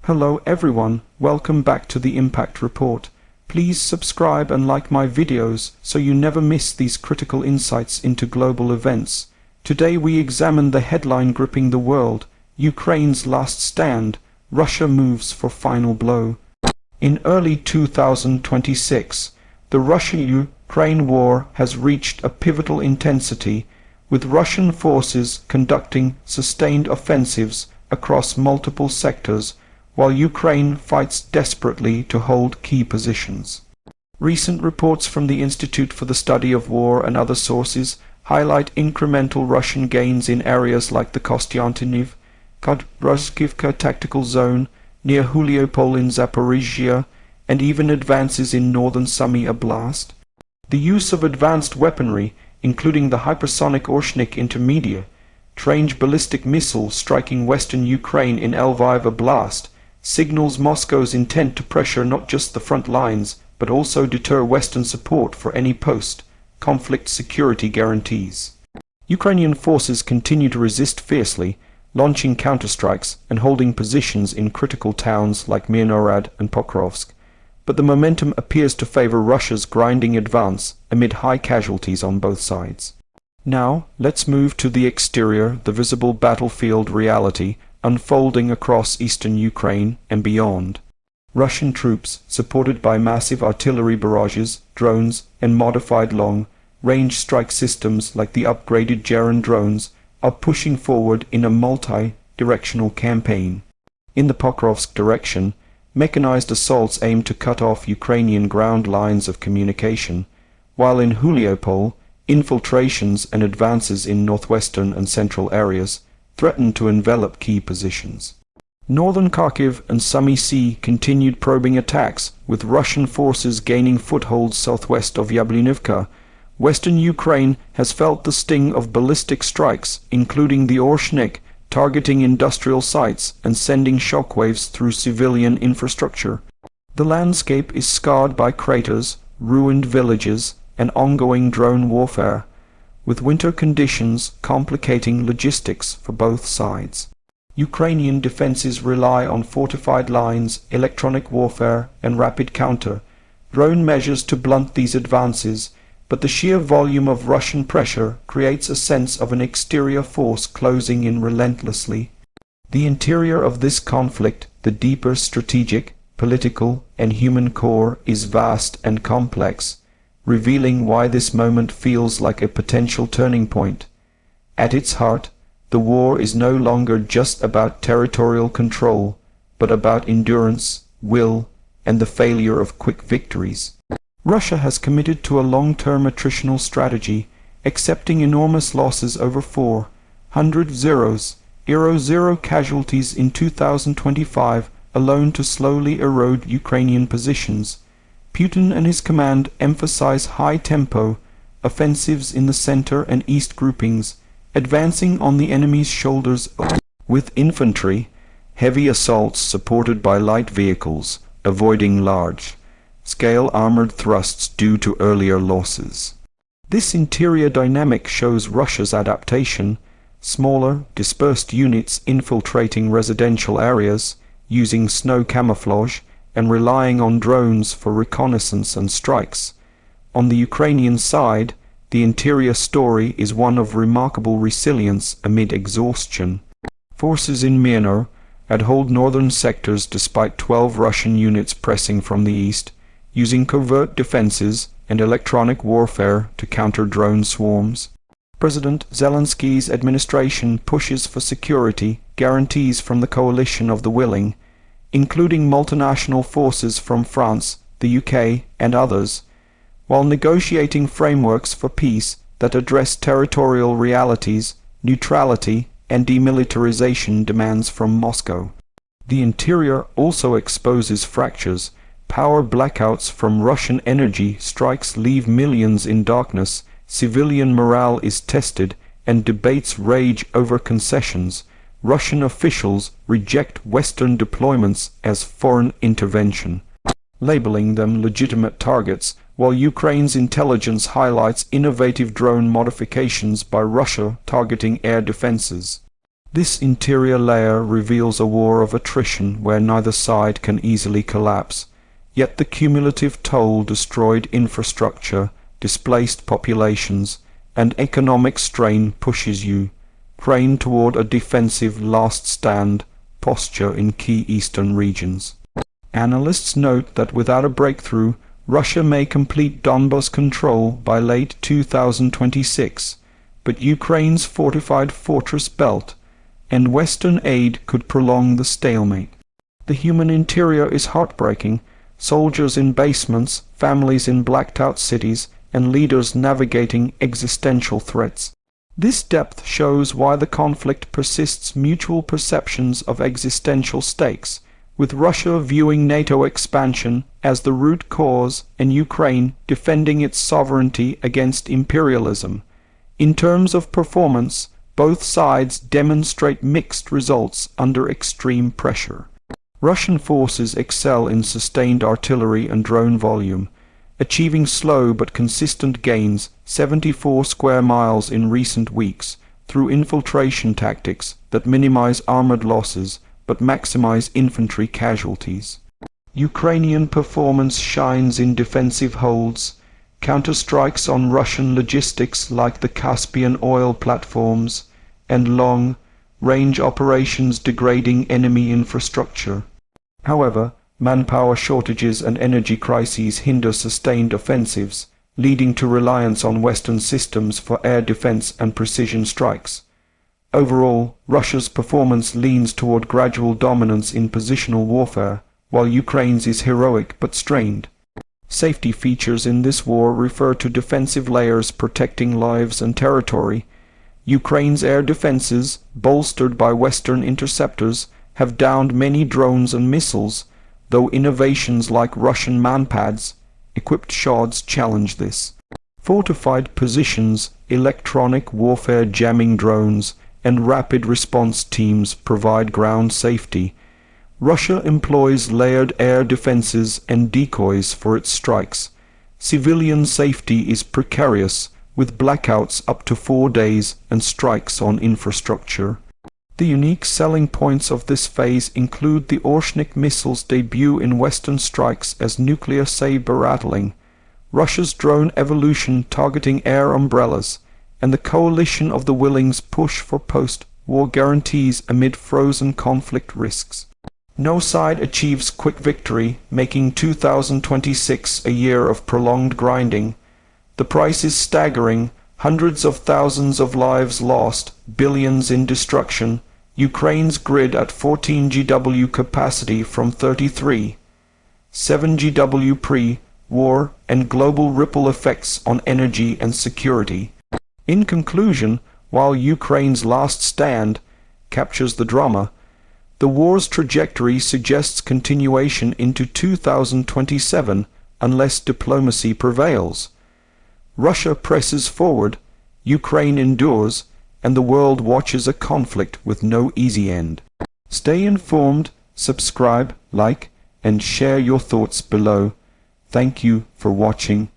Hello everyone, welcome back to the Impact Report. Please subscribe and like my videos so you never miss these critical insights into global events. Today we examine the headline gripping the world, Ukraine's last stand, Russia moves for final blow. In early 2026, the Russia-Ukraine war has reached a pivotal intensity, with Russian forces conducting sustained offensives across multiple sectors, while Ukraine fights desperately to hold key positions. Recent reports from the Institute for the Study of War and other sources highlight incremental Russian gains in areas like the Kostyantynivka tactical zone, near Hulyaipole in Zaporizhzhia, and even advances in northern Sumy Oblast. The use of advanced weaponry, including the hypersonic Oreshnik intermediate-range ballistic missile striking western Ukraine in Lviv Oblast, signals Moscow's intent to pressure not just the front lines, but also deter Western support for any post-conflict security guarantees. Ukrainian forces continue to resist fiercely, launching counterstrikes and holding positions in critical towns like Mirnorad and Pokrovsk, but the momentum appears to favor Russia's grinding advance amid high casualties on both sides. Now, let's move to the exterior, the visible battlefield reality unfolding across eastern Ukraine and beyond. Russian troops, supported by massive artillery barrages, drones, and modified long-range strike systems like the upgraded Geran drones, are pushing forward in a multi-directional campaign. In the Pokrovsk direction, mechanized assaults aim to cut off Ukrainian ground lines of communication, while in Hulyaipole, infiltrations and advances in northwestern and central areas threatened to envelop key positions. Northern Kharkiv and Sumy continued probing attacks, with Russian forces gaining footholds southwest of Yablonivka. Western Ukraine has felt the sting of ballistic strikes, including the Oreshnik, targeting industrial sites and sending shockwaves through civilian infrastructure. The landscape is scarred by craters, ruined villages, and ongoing drone warfare, with winter conditions complicating logistics for both sides. Ukrainian defenses rely on fortified lines, electronic warfare, and rapid counter-drone measures to blunt these advances, but the sheer volume of Russian pressure creates a sense of an exterior force closing in relentlessly. The interior of this conflict, the deeper strategic, political, and human core, is vast and complex, revealing why this moment feels like a potential turning point. At its heart, the war is no longer just about territorial control, but about endurance, will, and the failure of quick victories. Russia has committed to a long-term attritional strategy, accepting enormous losses over 400,000 casualties in 2025 alone to slowly erode Ukrainian positions. Putin and his command emphasize high-tempo offensives in the center and east groupings, advancing on the enemy's shoulders with infantry, heavy assaults supported by light vehicles, avoiding large-scale armored thrusts due to earlier losses. This interior dynamic shows Russia's adaptation, smaller, dispersed units infiltrating residential areas, using snow camouflage, and relying on drones for reconnaissance and strikes. On the Ukrainian side, the interior story is one of remarkable resilience amid exhaustion. Forces in Mirnorad hold northern sectors despite 12 Russian units pressing from the east, using covert defenses and electronic warfare to counter drone swarms. President Zelensky's administration pushes for security guarantees from the coalition of the willing, including multinational forces from France, the UK, and others, while negotiating frameworks for peace that address territorial realities, neutrality, and demilitarization demands from Moscow. The interior also exposes fractures. Power blackouts from Russian energy strikes leave millions in darkness, civilian morale is tested, and debates rage over concessions. Russian officials reject Western deployments as foreign intervention, labeling them legitimate targets, while Ukraine's intelligence highlights innovative drone modifications by Russia targeting air defenses. This interior layer reveals a war of attrition where neither side can easily collapse, yet the cumulative toll, destroyed infrastructure, displaced populations, and economic strain pushes Ukraine toward a defensive last stand posture in key eastern regions. Analysts note that without a breakthrough, Russia may complete Donbas control by late 2026, but Ukraine's fortified fortress belt and Western aid could prolong the stalemate. The human interior is heartbreaking: soldiers in basements, families in blacked-out cities, and leaders navigating existential threats. This depth shows why the conflict persists: mutual perceptions of existential stakes, with Russia viewing NATO expansion as the root cause and Ukraine defending its sovereignty against imperialism. In terms of performance, both sides demonstrate mixed results under extreme pressure. Russian forces excel in sustained artillery and drone volume, achieving slow but consistent gains, 74 square miles in recent weeks, through infiltration tactics that minimize armored losses but maximize infantry casualties. Ukrainian performance shines in defensive holds, counterstrikes on Russian logistics like the Caspian oil platforms, and long-range operations degrading enemy infrastructure. However, manpower shortages and energy crises hinder sustained offensives, leading to reliance on Western systems for air defense and precision strikes. Overall, Russia's performance leans toward gradual dominance in positional warfare, while Ukraine's is heroic but strained. Safety features in this war refer to defensive layers protecting lives and territory. Ukraine's air defenses, bolstered by Western interceptors, have downed many drones and missiles, though innovations like Russian manpads, equipped shods, challenge this. Fortified positions, electronic warfare jamming drones, and rapid response teams provide ground safety. Russia employs layered air defenses and decoys for its strikes. Civilian safety is precarious, with blackouts up to 4 days and strikes on infrastructure. The unique selling points of this phase include the Oreshnik missile's debut in Western strikes as nuclear saber rattling, Russia's drone evolution targeting air umbrellas, and the coalition of the willing's push for post-war guarantees amid frozen conflict risks. No side achieves quick victory, making 2026 a year of prolonged grinding. The price is staggering: hundreds of thousands of lives lost, billions in destruction, Ukraine's grid at 14 GW capacity from 33, 7 GW pre-war, and global ripple effects on energy and security. In conclusion, while Ukraine's last stand captures the drama, the war's trajectory suggests continuation into 2027 unless diplomacy prevails. Russia presses forward, Ukraine endures, and the world watches a conflict with no easy end. Stay informed, subscribe, like, and share your thoughts below. Thank you for watching.